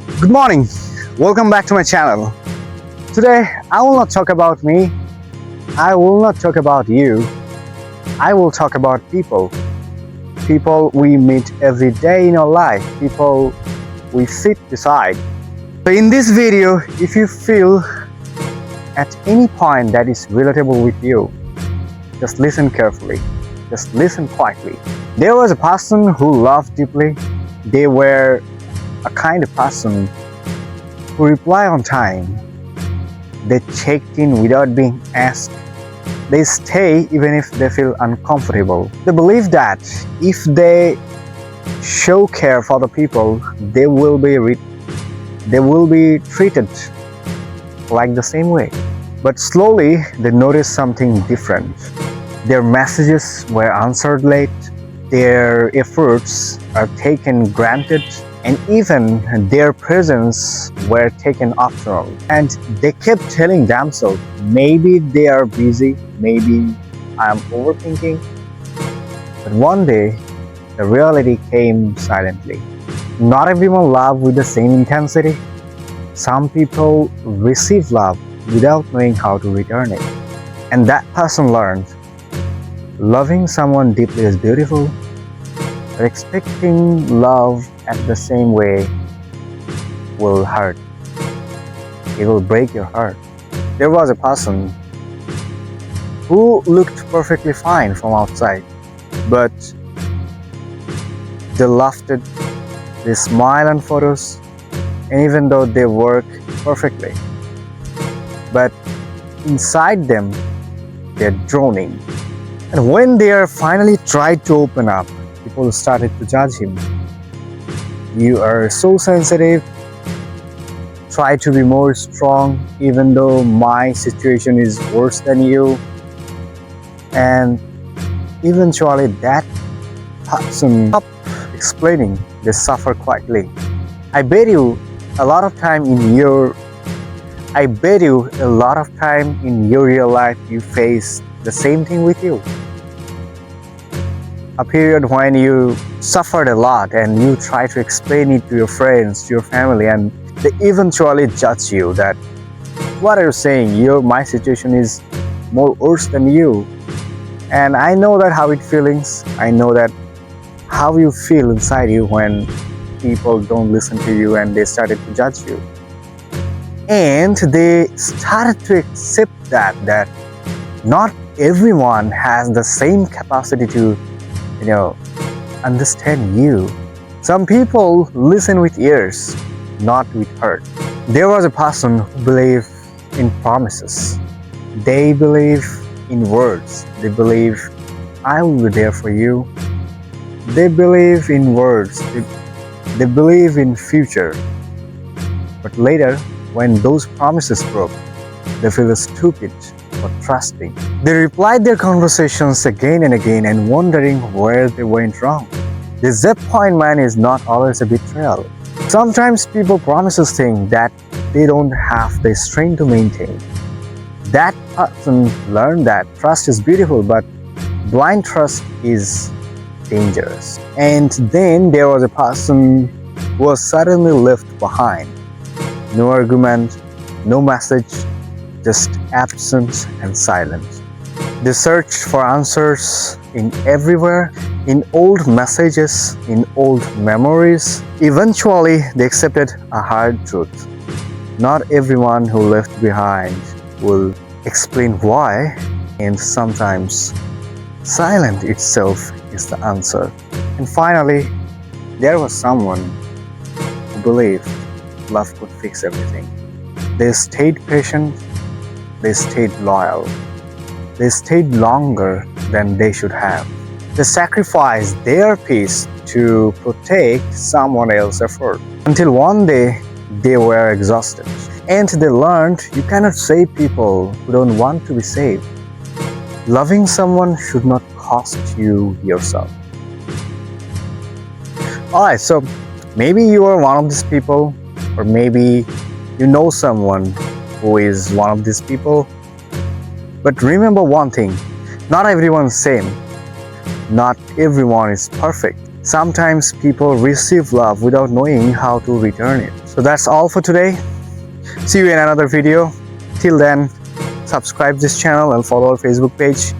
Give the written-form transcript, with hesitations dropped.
Good morning, welcome back to my channel. Today I will not talk about me, I will not talk about you, I will talk about people. People we meet every day in our life, people we sit beside. So in this video, if you feel at any point that is relatable with you, just listen carefully, just listen quietly. There was a person who loved deeply. They were a kind of person who reply on time. They checked in without being asked. They stay even if they feel uncomfortable. They believe that if they show care for the people, they will be treated like the same way. But slowly they noticed something different. Their messages were answered late, their efforts are taken granted, and even their presence were taken optional. And they kept telling themselves, maybe they are busy, maybe I am overthinking. But one day, the reality came silently. Not everyone loves with the same intensity. Some people receive love without knowing how to return it. And that person learned, loving someone deeply is beautiful, but expecting love at the same way will hurt. It will break your heart. There was a person who looked perfectly fine from outside, but they laughed, they smile on photos, and even though they work perfectly, but inside them they're droning. And when they are finally tried to open up, people started to judge him. You are so sensitive, try to be more strong even though my situation is worse than you. And eventually that person stopped explaining, they suffer quietly. I bet you a lot of time in your real life you face the same thing with you. A period when you suffered a lot and you try to explain it to your friends, to your family, and they eventually judge you that what are you saying, my situation is more worse than you. And I know that how it feelings, I know that how you feel inside you when people don't listen to you and they started to judge you. And they started to accept that not everyone has the same capacity to understand you. Some people listen with ears, not with heart. There was a person who believed in promises. They believe in words. They believe, I will be there for you. They believe in words. They believe in future. But later, when those promises broke, they feel stupid for trusting. They replied their conversations again and again and wondering where they went wrong. Disappointment is not always a betrayal. Sometimes people promises things that they don't have the strength to maintain. That person learned that trust is beautiful, but blind trust is dangerous. And then there was a person who was suddenly left behind. No argument, no message, just absence and silence. They searched for answers in everywhere, in old messages, in old memories. Eventually, they accepted a hard truth. Not everyone who left behind will explain why, and sometimes silence itself is the answer. And finally, there was someone who believed love could fix everything. They stayed patient, they stayed loyal, they stayed longer than they should have. They sacrificed their peace to protect someone else's effort. Until one day, they were exhausted. And they learned you cannot save people who don't want to be saved. Loving someone should not cost you yourself. Alright, so maybe you are one of these people, or maybe you know someone who is one of these people. But remember one thing, not everyone's same. Not everyone is perfect. Sometimes people receive love without knowing how to return it. So that's all for today. See you in another video. Till then, subscribe this channel and follow our Facebook page.